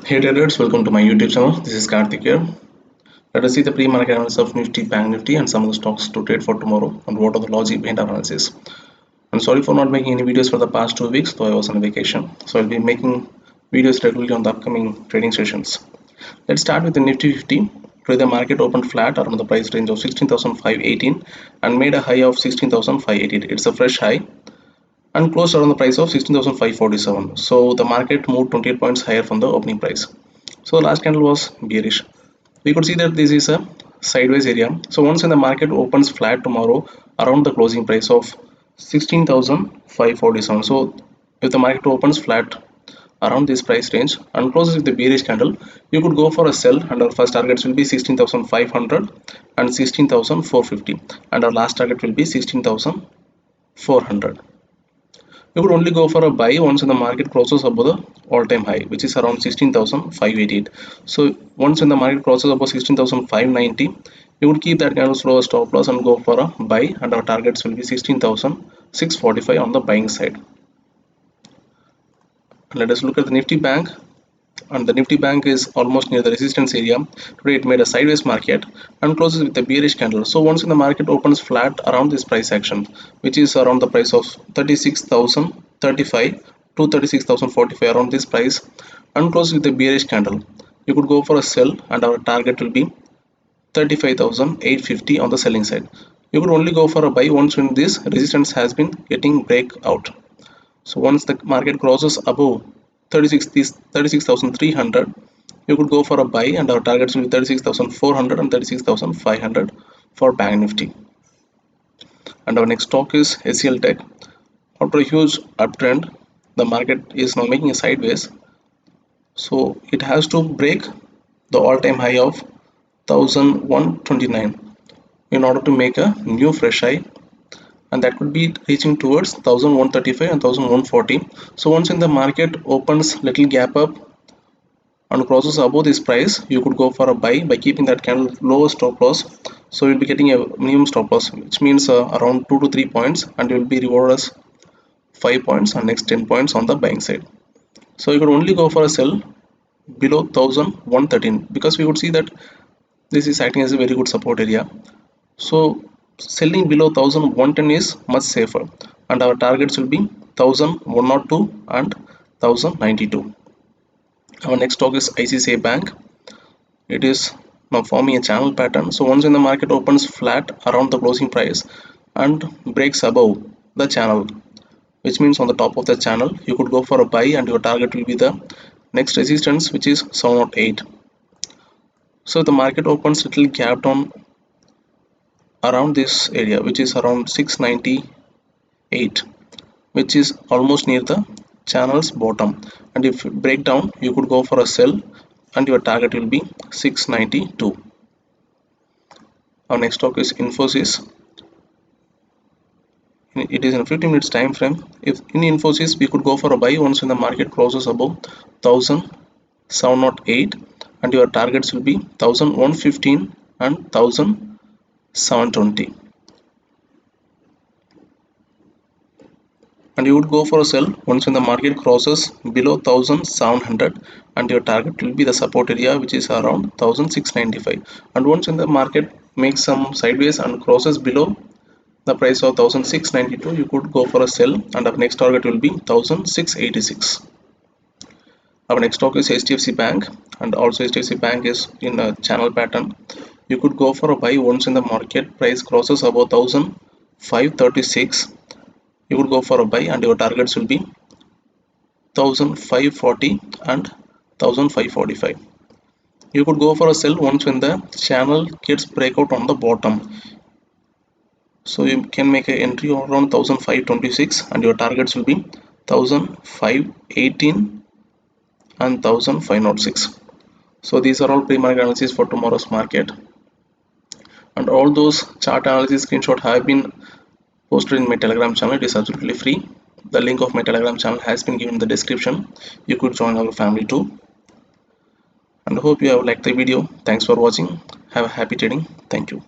Hey traders, welcome to my YouTube channel. This is Karthik here. Let us see the pre-market analysis of Nifty, Bank Nifty, and some of the stocks to trade for tomorrow, and what are the logic behind our analysis. I'm sorry for not making any videos for the past 2 weeks, though I was on vacation. So I'll be making videos regularly on the upcoming trading sessions. Let's start with the Nifty 50. Today the market opened flat around the price range of 16,518 and made a high of 16,588. It's a fresh high and closed around the price of 16,547. So the market moved 28 points higher from the opening price. So the last candle was bearish. We could see that this is a sideways area. So once when the market opens flat tomorrow around the closing price of 16,547, so if the market opens flat around this price range and closes with the bearish candle, you could go for a sell, and our first targets will be 16,500 and 16,450, and our last target will be 16,400. You could only go for a buy once when the market crosses above the all-time high, which is around 16,588. So once when the market crosses above 16,590, you would keep that kind of slower stop loss and go for a buy, and our targets will be 16,645 on the buying side. And let us look at the Nifty Bank. And the Nifty Bank is almost near the resistance area. Today it made a sideways market and closes with a bearish candle. So once in the market opens flat around this price action, which is around the price of 36,035 to 36,045, around this price, and closes with a bearish candle, you could go for a sell, and our target will be 35,850 on the selling side. You could only go for a buy once when this resistance has been getting breakout. So once the market crosses above 36,300, you could go for a buy, and our targets will be 36,400 and 36,500 for Bank Nifty. And our next stock is HCL Tech. After a huge uptrend, the market is now making a sideways. So it has to break the all-time high of 1,129 in order to make a new fresh high, and that could be reaching towards 1,135 and 1,140. So once in the market opens little gap up and crosses above this price, you could go for a buy by keeping that candle lower stop loss. So you'll be getting a minimum stop loss, which means around 2 to 3 points, and you'll be rewarded as 5 points and next 10 points on the buying side. So you could only go for a sell below 1,113, because we would see that this is acting as a very good support area. So selling below 1,110 is much safer, and our targets will be 1,102 and 1,092. Our next stock is ICICI Bank. It is now forming a channel pattern. So once when the market opens flat around the closing price and breaks above the channel, which means on the top of the channel, you could go for a buy, and your target will be the next resistance, which is 708. So the market opens little gap down around this area, which is around 698, which is almost near the channel's bottom, and if you break down, you could go for a sell, and your target will be 692. Our next stock is Infosys. It is in a 15 minutes time frame. If in Infosys, we could go for a buy once when the market crosses above 1,708, and your targets will be 1,115 and 1,720. And you would go for a sell once when the market crosses below 1,700, and your target will be the support area, which is around 1,695. And once when the market makes some sideways and crosses below the price of 1,692, you could go for a sell, and our next target will be 1,686. Our next stock is HDFC Bank, and also HDFC Bank is in a channel pattern. You could go for a buy once in the market price crosses above 1,536. You would go for a buy, and your targets will be 1,540 and 1,545. You could go for a sell once when the channel gets breakout on the bottom. So you can make an entry around 1,526, and your targets will be 1,518 and 1,506. So these are all pre-market analysis for tomorrow's market, and all those chart analysis screenshots have been posted in my Telegram channel. It is absolutely free. The link of my Telegram channel has been given in the description. You could join our family too. And I hope you have liked the video. Thanks for watching. Have a happy trading. Thank you.